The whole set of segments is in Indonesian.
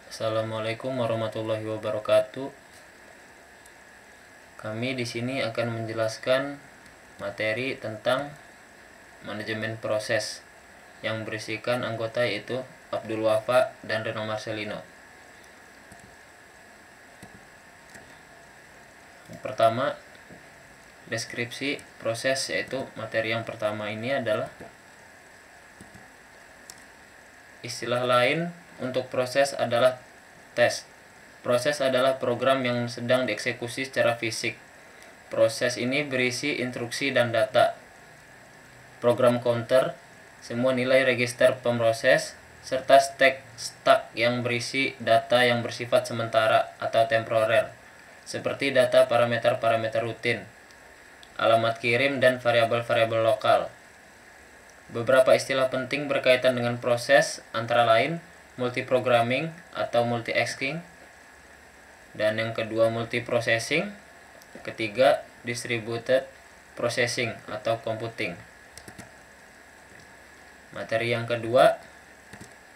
Assalamualaikum warahmatullahi wabarakatuh. Kami di sini akan menjelaskan materi tentang manajemen proses yang berisikan anggota yaitu Abdul Wafa dan Reno Marcelino. Yang pertama, deskripsi proses, yaitu materi yang pertama ini adalah istilah lain untuk proses adalah tes. Proses adalah program yang sedang dieksekusi secara fisik. Proses ini berisi instruksi dan data. Program counter, semua nilai register pemroses, serta stack yang berisi data yang bersifat sementara atau temporer, seperti data parameter-parameter rutin, alamat kirim, dan variabel-variabel lokal. Beberapa istilah penting berkaitan dengan proses antara lain multiprogramming atau multitasking, dan yang kedua multiprocessing, ketiga distributed processing atau computing. Materi yang kedua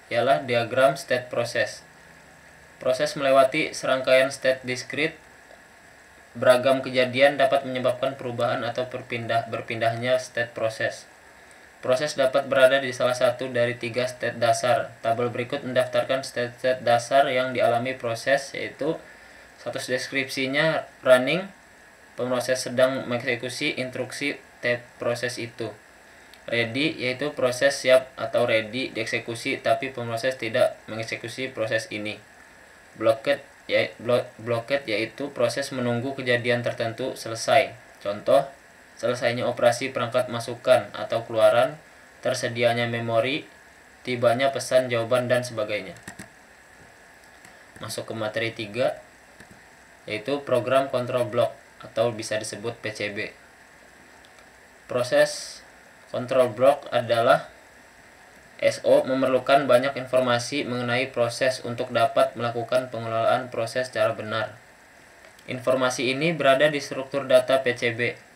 ialah diagram state process. Proses melewati serangkaian state discrete. Beragam kejadian dapat menyebabkan perubahan atau berpindahnya state process. Proses dapat berada di salah satu dari 3 state dasar. Tabel berikut mendaftarkan state dasar yang dialami proses, yaitu status deskripsinya running, pemroses sedang mengeksekusi instruksi proses itu. Ready, yaitu proses siap atau ready dieksekusi tapi pemroses tidak mengeksekusi proses ini. Blocked, yaitu proses menunggu kejadian tertentu selesai. Contoh, selesainya operasi perangkat masukan atau keluaran, tersedianya memori, tibanya pesan jawaban, dan sebagainya. Masuk ke materi 3, yaitu program control block atau bisa disebut PCB. Proses control block adalah SO memerlukan banyak informasi mengenai proses untuk dapat melakukan pengelolaan proses secara benar. Informasi ini berada di struktur data PCB.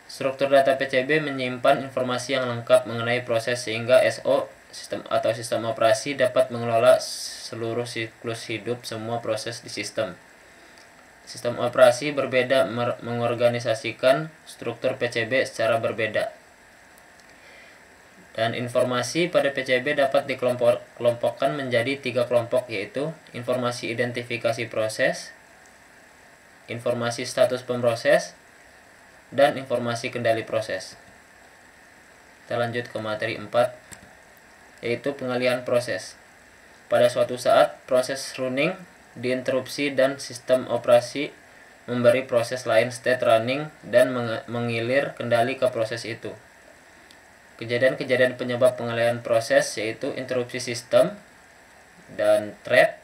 Struktur data PCB menyimpan informasi yang lengkap mengenai proses sehingga SO sistem operasi dapat mengelola seluruh siklus hidup semua proses di sistem. Sistem operasi berbeda mengorganisasikan struktur PCB secara berbeda. Dan informasi pada PCB dapat dikelompokkan menjadi 3 kelompok, yaitu informasi identifikasi proses, informasi status pemroses, dan informasi kendali proses. Kita lanjut ke materi 4, yaitu pengalihan proses. Pada suatu saat proses running diinterupsi dan sistem operasi memberi proses lain state running dan mengilir kendali ke proses itu. Kejadian-kejadian penyebab pengalihan proses yaitu interupsi sistem dan thread,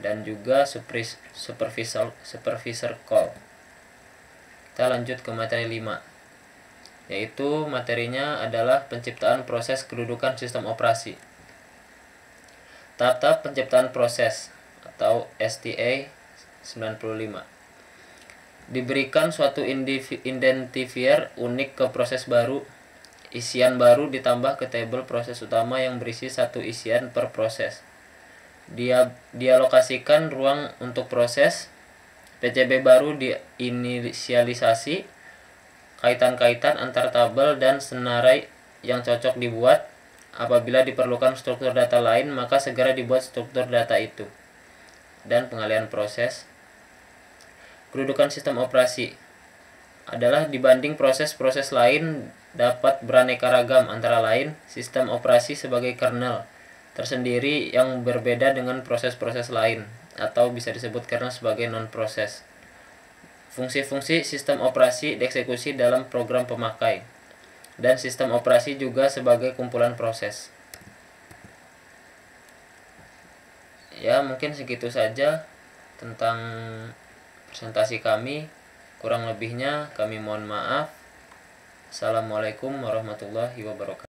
dan juga supervisor call. Kita lanjut ke materi 5, yaitu materinya adalah penciptaan proses kedudukan sistem operasi. Tahap-tahap penciptaan proses atau STA 95. Diberikan suatu identifier unik ke proses baru. Isian baru ditambah ke tabel proses utama yang berisi satu isian per proses. Dialokasikan ruang untuk proses. PCB baru diinisialisasi. Kaitan-kaitan antar tabel dan senarai yang cocok dibuat. Apabila diperlukan struktur data lain, maka segera dibuat struktur data itu. Dan pengalihan proses. Kedudukan sistem operasi adalah dibanding proses-proses lain dapat beraneka ragam, antara lain sistem operasi sebagai kernel tersendiri yang berbeda dengan proses-proses lain, atau bisa disebut kernel sebagai non-proses. Fungsi-fungsi sistem operasi dieksekusi dalam program pemakai, dan sistem operasi juga sebagai kumpulan proses. Ya, mungkin segitu saja tentang presentasi kami. Kurang lebihnya kami mohon maaf. Assalamualaikum warahmatullahi wabarakatuh.